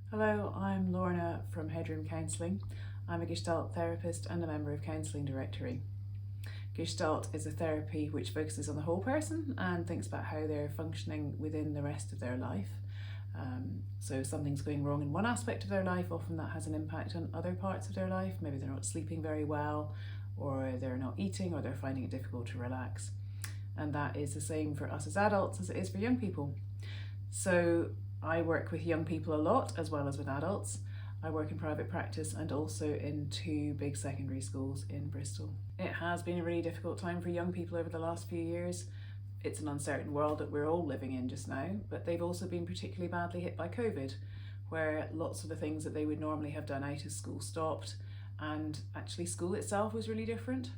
Hello, I'm Lorna from Headroom Counselling. I'm a Gestalt therapist and a member of Counselling Directory. Gestalt is a therapy which focuses on the whole person and thinks about how they're functioning within the rest of their life. So if something's going wrong in one aspect of their life, often that has an impact on other parts of their life. Maybe they're not sleeping very well, or they're not eating, or they're finding it difficult to relax. And that is the same for us as adults as it is for young people. So I work with young people a lot as well as with adults. I work in private practice and also in 2 big secondary schools in Bristol. It has been a really difficult time for young people over the last few years. It's an uncertain world that we're all living in just now, but they've also been particularly badly hit by COVID, where lots of the things that they would normally have done out of school stopped, and actually school itself was really different.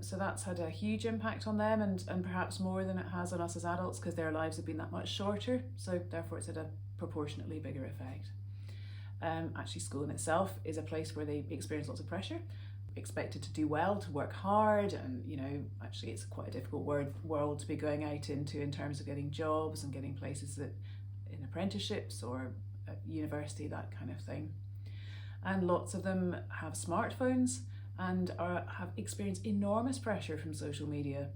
So that's had a huge impact on them, and perhaps more than it has on us as adults, because their lives have been that much shorter, so therefore it's had a proportionately bigger effect. Actually, school in itself is a place where they experience lots of pressure, expected to do well, to work hard, and actually it's quite a difficult world to be going out into in terms of getting jobs and getting places that in apprenticeships or at university, that kind of thing. And lots of them have smartphones and have experienced enormous pressure from social media.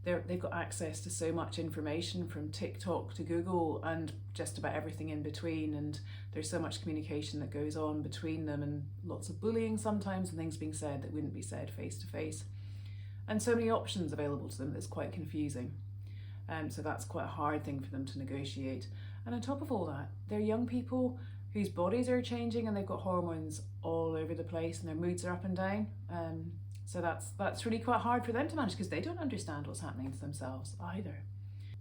They've got access to so much information, from TikTok to Google and just about everything in between, and there's so much communication that goes on between them, and lots of bullying sometimes, and things being said that wouldn't be said face to face, and so many options available to them that's quite confusing. So that's quite a hard thing for them to negotiate. And on top of all that, they're young people whose bodies are changing, and they've got hormones all over the place, and their moods are up and down. So that's really quite hard for them to manage, because they don't understand what's happening to themselves either.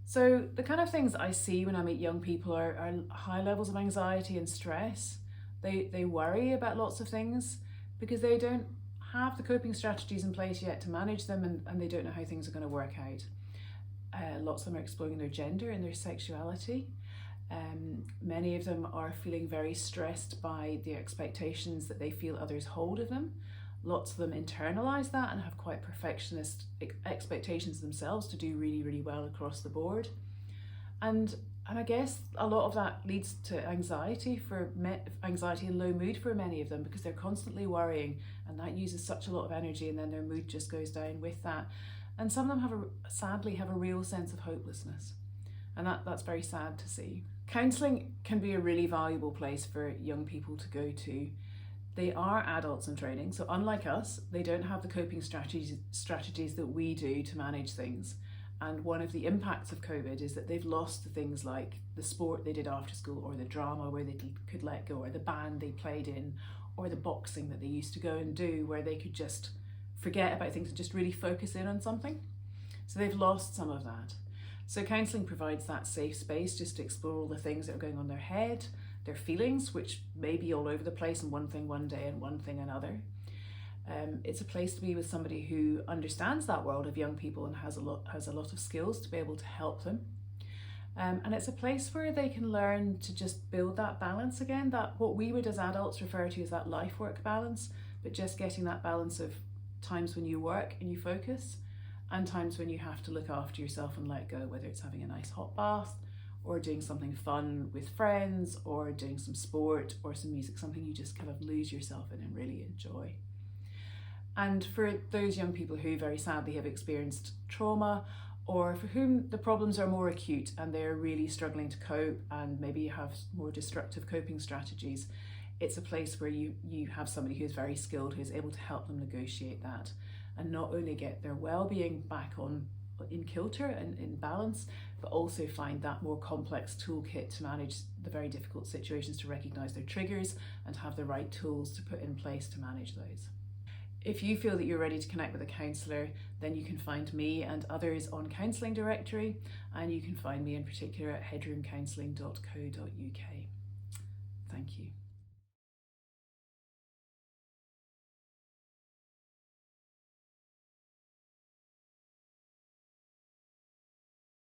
So the kind of things I see when I meet young people are high levels of anxiety and stress. They worry about lots of things because they don't have the coping strategies in place yet to manage them, and they don't know how things are going to work out. Lots of them are exploring their gender and their sexuality. Many of them are feeling very stressed by the expectations that they feel others hold of them. Lots of them internalise that and have quite perfectionist expectations themselves to do really, really well across the board. And I guess a lot of that leads to anxiety and low mood for many of them, because they're constantly worrying, and that uses such a lot of energy, and then their mood just goes down with that. And some of them sadly have a real sense of hopelessness, and that's very sad to see. Counselling can be a really valuable place for young people to go to. They are adults in training, so unlike us, they don't have the coping strategies that we do to manage things. And one of the impacts of COVID is that they've lost things like the sport they did after school, or the drama where they could let go, or the band they played in, or the boxing that they used to go and do, where they could just forget about things and just really focus in on something. So they've lost some of that. So counselling provides that safe space just to explore all the things that are going on in their head, their feelings, which may be all over the place, and one thing one day and one thing another. It's a place to be with somebody who understands that world of young people and has a lot of skills to be able to help them. And it's a place where they can learn to just build that balance again, that what we would as adults refer to as that life-work balance, but just getting that balance of times when you work and you focus, and times when you have to look after yourself and let go, whether it's having a nice hot bath, or doing something fun with friends, or doing some sport or some music, something you just kind of lose yourself in and really enjoy. And for those young people who very sadly have experienced trauma, or for whom the problems are more acute and they're really struggling to cope and maybe have more destructive coping strategies, it's a place where you have somebody who's very skilled, who's able to help them negotiate that, and not only get their well-being back in kilter and in balance, but also find that more complex toolkit to manage the very difficult situations, to recognise their triggers and have the right tools to put in place to manage those. If you feel that you're ready to connect with a counsellor, then you can find me and others on Counselling Directory, and you can find me in particular at headroomcounselling.co.uk. Thank you.